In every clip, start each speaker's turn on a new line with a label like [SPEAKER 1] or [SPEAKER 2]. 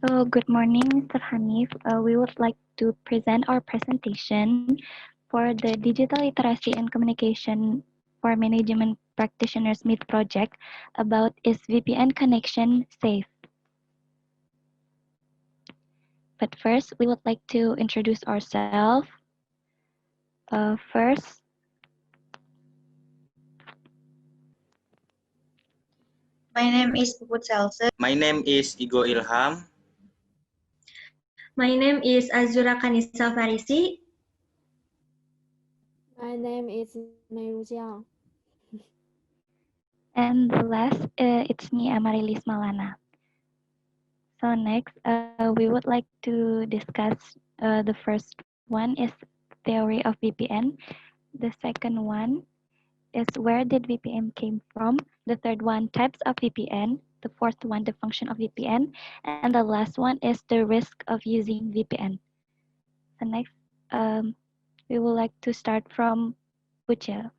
[SPEAKER 1] So, good morning, Mr. Hanif. We would like to present our presentation for the Digital Literacy and Communication for Management Practitioners Meet project about is VPN connection safe. But first, we would like to introduce ourselves. First,
[SPEAKER 2] My name is Puput Selse.
[SPEAKER 3] My name is Igo Ilham.
[SPEAKER 2] My name is Azura Kanisa Farisi.
[SPEAKER 4] My name is Meiru Jiang.
[SPEAKER 1] and the last, it's me, Amarilis Malana. So next, we would like to discuss the first one is theory of VPN. The second one is where did VPN came from. The third one, types of VPN. The fourth one, the function of VPN. And the last one is the risk of using VPN. So next, we would like to start from Puja.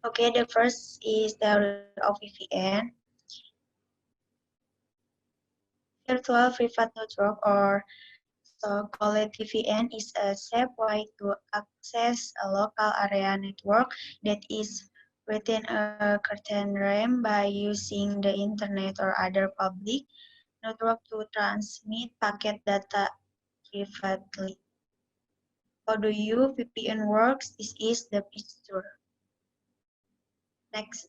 [SPEAKER 2] Okay, the first is theory of VPN. Virtual Private Network, or so-called VPN, is a safe way to access a local area network that is within a certain realm by using the internet or other public network to transmit packet data privately. How do you VPN works? This is the picture. Next.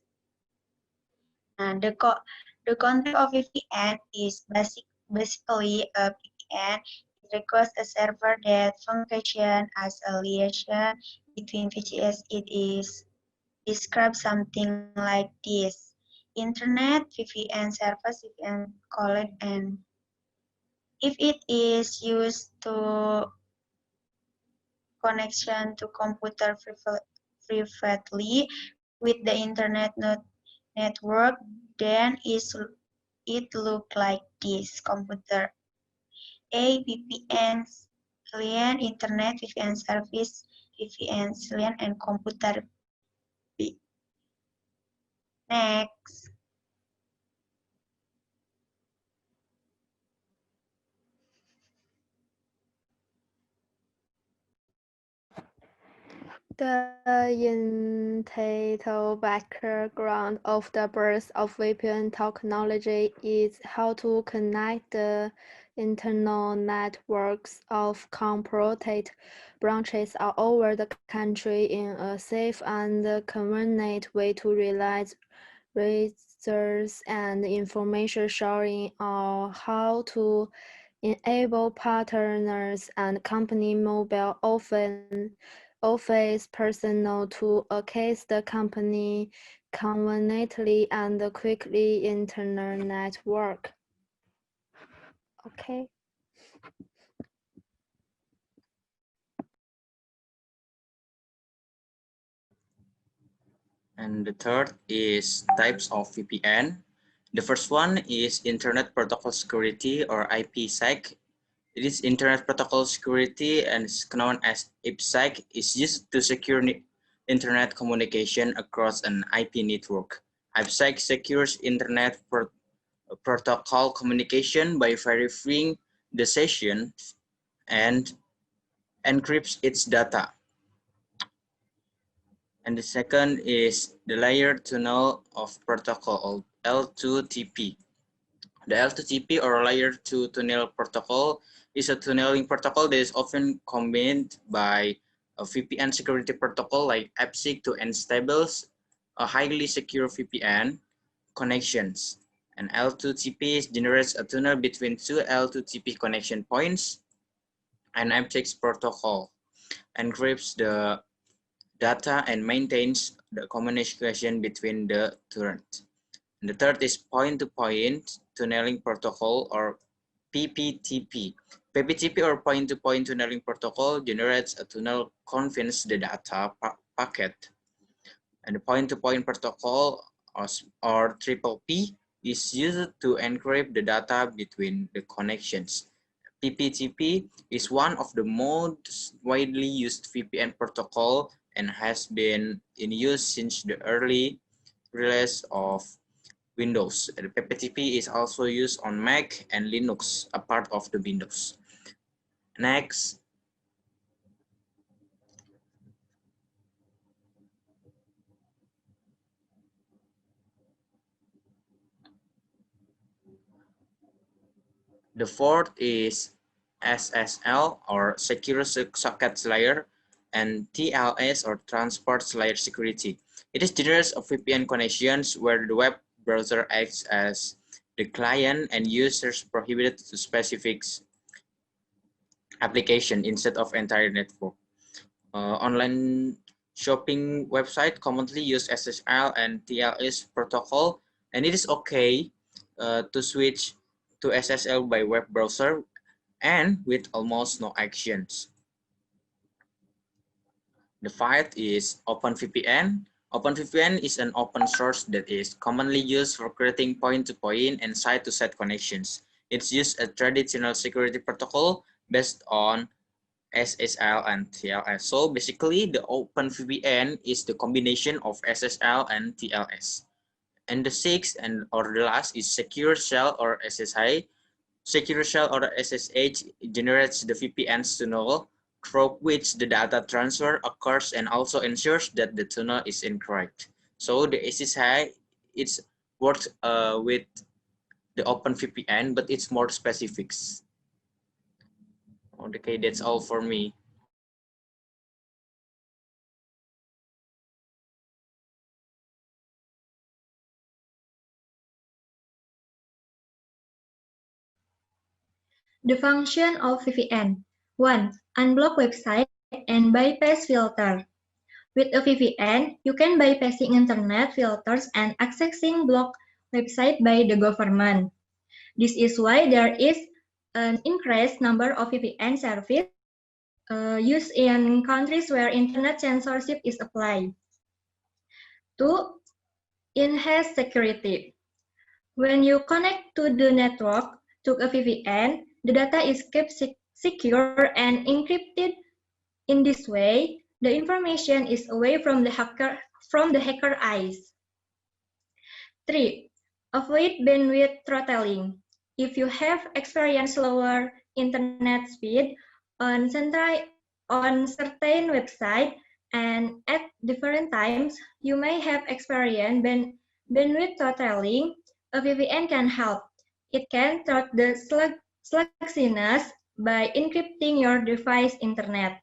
[SPEAKER 2] The concept of VPN is basically a VPN. It requires a server that functions as a liaison between VCS. It is described something like this: Internet VPN service, VPN called, and if it is used to connection to computer privately with the internet network, then it look like this: computer A, VPN client, internet VPN service, VPN client, and computer B. Next.
[SPEAKER 4] The initial background of the birth of VPN technology is how to connect the internal networks of corporate branches all over the country in a safe and convenient way to realize research and information sharing, or how to enable partners and company mobile office personnel to access the company conveniently and quickly internet network. Okay.
[SPEAKER 3] And the third is types of VPN. The first one is Internet Protocol Security, or IPsec. It is Internet Protocol Security, and is known as IPsec, is used to secure internet communication across an IP network. IPsec secures internet protocol communication by verifying the session and encrypts its data. And the second is the layered tunnel of protocol, L2TP. The L2TP, or layer 2 tunnel protocol, is a tunneling protocol that is often combined by a VPN security protocol like IPsec to establish a highly secure VPN connections. And L2TP generates a tunnel between two L2TP connection points, and IPsec protocol encrypts the data and maintains the communication between the turrets. And the third is point-to-point tunneling protocol, or PPTP. PPTP, or point-to-point tunneling protocol, generates a tunnel conveys the data packet. And the point-to-point protocol, or triple P, is used to encrypt the data between the connections. PPTP is one of the most widely used VPN protocol and has been in use since the early release of Windows. The PPTP is also used on Mac and Linux, a part of the Windows. Next, the fourth is SSL or Secure Sockets Layer and TLS or Transport Layer Security. It is generates of VPN connections where the web browser acts as the client and users prohibited to specific application instead of entire network. Online shopping website commonly use SSL and TLS protocol, and it is okay to switch to SSL by web browser and with almost no actions. The fifth is OpenVPN. OpenVPN is an open source that is commonly used for creating point-to-point and site-to-site connections. It's used a traditional security protocol based on SSL and TLS. So basically, the OpenVPN is the combination of SSL and TLS. And the sixth and or the last is Secure Shell or SSI. Secure Shell or SSH generates the VPN's tunnel through which the data transfer occurs and also ensures that the tunnel is incorrect. So the SSI it's works with the OpenVPN, but it's more specifics. Okay, that's all for me.
[SPEAKER 2] The function of VPN. 1. Unblock website and bypass filter. With a VPN, you can bypassing internet filters and accessing blocked website by the government. This is why there is an increased number of VPN service used in countries where internet censorship is applied. 2. Enhance security. When you connect to the network to a VPN, the data is kept secure and encrypted. In this way, the information is away from the hacker eyes. 3. Avoid bandwidth throttling. If you have experienced slower internet speed on certain website and at different times, you may have experienced bandwidth throttling. A VPN can help. It can thwart the sluggishness by encrypting your device internet.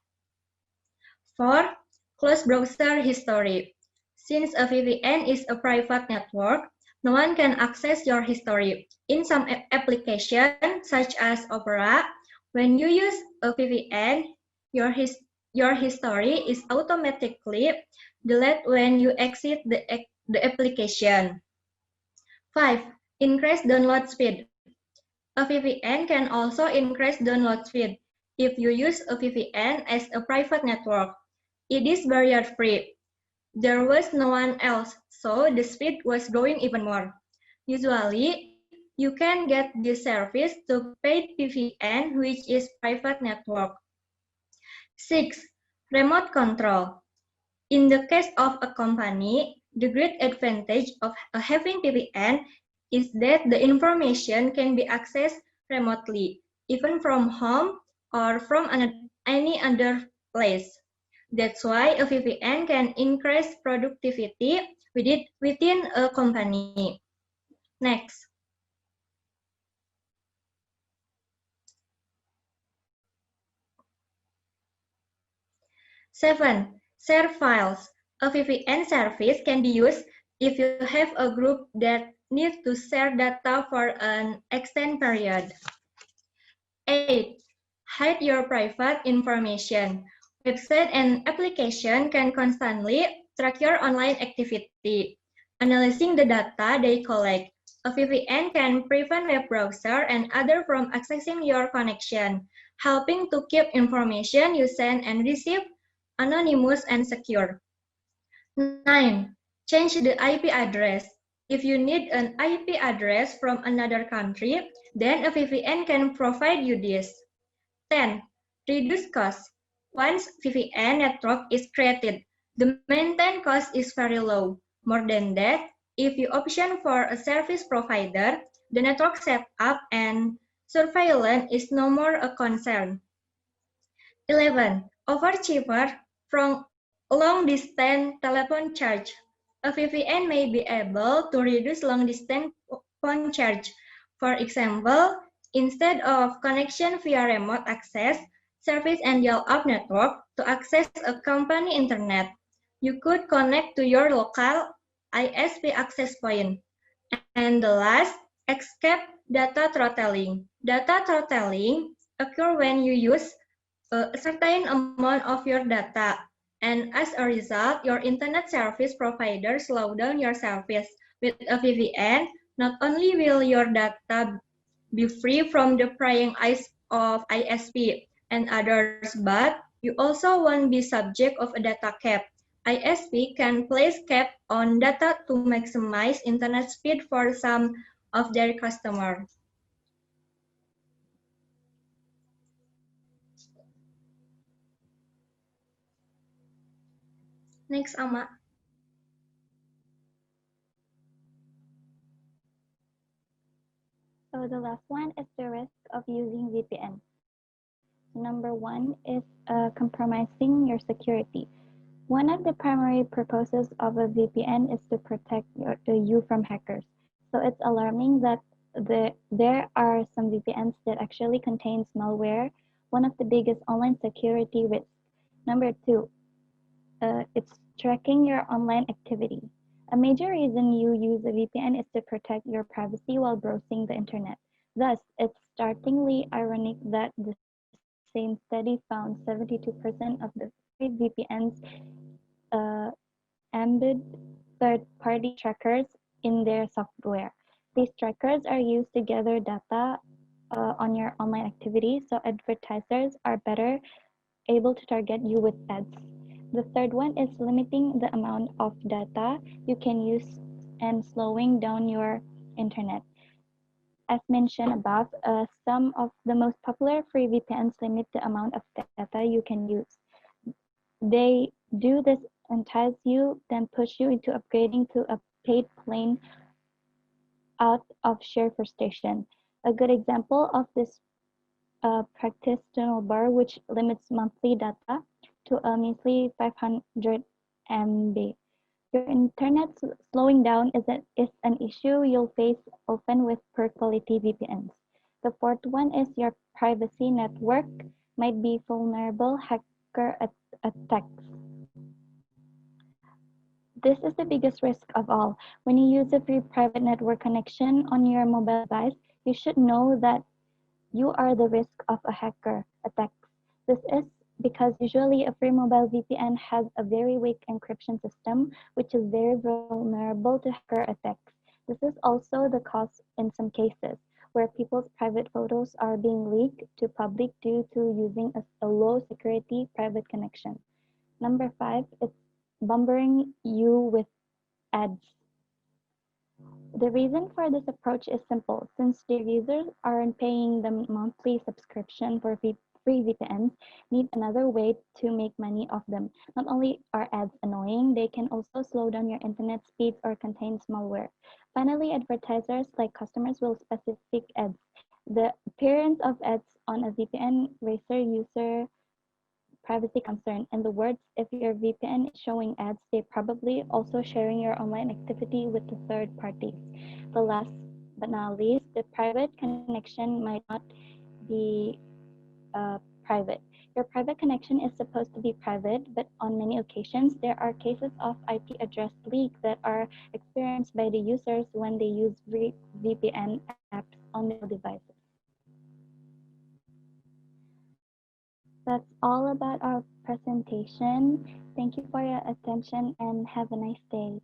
[SPEAKER 2] 4. Close browser history. Since a VPN is a private network, no one can access your history. In some applications, such as Opera, when you use a VPN, your history is automatically deleted when you exit the application. 5. Increase download speed. A VPN can also increase download speed if you use a VPN as a private network. It is barrier-free. There was no one else, so the speed was going even more. Usually, you can get this service to paid VPN, which is private network. 6. Remote control. In the case of a company, the great advantage of having VPN is that the information can be accessed remotely, even from home or from any other place. That's why a VPN can increase productivity within a company. Next. 7. Share files. A VPN service can be used if you have a group that needs to share data for an extended period. 8. Hide your private information. Website and application can constantly track your online activity, analyzing the data they collect. A VPN can prevent web browser and others from accessing your connection, helping to keep information you send and receive anonymous and secure. 9. Change the IP address. If you need an IP address from another country, then a VPN can provide you this. 10. Reduce cost. Once VPN network is created, the maintenance cost is very low. More than that,
[SPEAKER 5] If you option for a service provider, the network setup and surveillance is no more a concern. 11. Offer cheaper from long-distance telephone charge. A VPN may be able to reduce long-distance phone charge. For example, instead of connection via remote access service and dial-up network to access a company internet, you could connect to your local ISP access point. And the last, escape data throttling. Data throttling occurs when you use a certain amount of your data, and as a result, your internet service provider slow down your service. With a VPN, not only will your data be free from the prying eyes of ISP and others, but you also won't be subject of a data cap. ISP can place cap on data to maximize internet speed for some of their customers. Next, Ama.
[SPEAKER 1] So the last one is the risk of using VPN. Number one is compromising your security. One of the primary purposes of a VPN is to protect you from hackers. So it's alarming that there are some VPNs that actually contains malware, one of the biggest online security risks. Number two, it's tracking your online activity. A major reason you use a VPN is to protect your privacy while browsing the internet. Thus, it's startlingly ironic that the same study found 72% of the free VPNs uh, embed third-party trackers in their software. These trackers are used to gather data on your online activity, so advertisers are better able to target you with ads. The third one is limiting the amount of data you can use and slowing down your internet. As mentioned above, some of the most popular free VPNs limit the amount of data you can use. They do this entice you, then push you into upgrading to a paid plan out of sheer frustration. A good example of this practice tunnel bar, which limits monthly data to a measly 500 MB. Your internet slowing down is an issue you'll face often with poor quality VPNs. The fourth one is your privacy network might be vulnerable hacker attacks. This is the biggest risk of all. When you use a free private network connection on your mobile device, you should know that you are the risk of a hacker attack. This is because usually a free mobile VPN has a very weak encryption system, which is very vulnerable to hacker attacks. This is also the cause in some cases where people's private photos are being leaked to public due to using a low security private connection. Number five, it's bombarding you with ads. The reason for this approach is simple. Since their users aren't paying the monthly subscription for free VPNs, need another way to make money off them. Not only are ads annoying, they can also slow down your internet speeds or contain malware. Finally, advertisers like customers will specific ads. The appearance of ads on a VPN raises user privacy concern. In the words, if your VPN is showing ads, they're probably also sharing your online activity with the third parties. The last but not least, the private connection might not be private. Your private connection is supposed to be private, but on many occasions, there are cases of IP address leak that are experienced by the users when they use VPN apps on their mobile devices. That's all about our presentation. Thank you for your attention and have a nice day.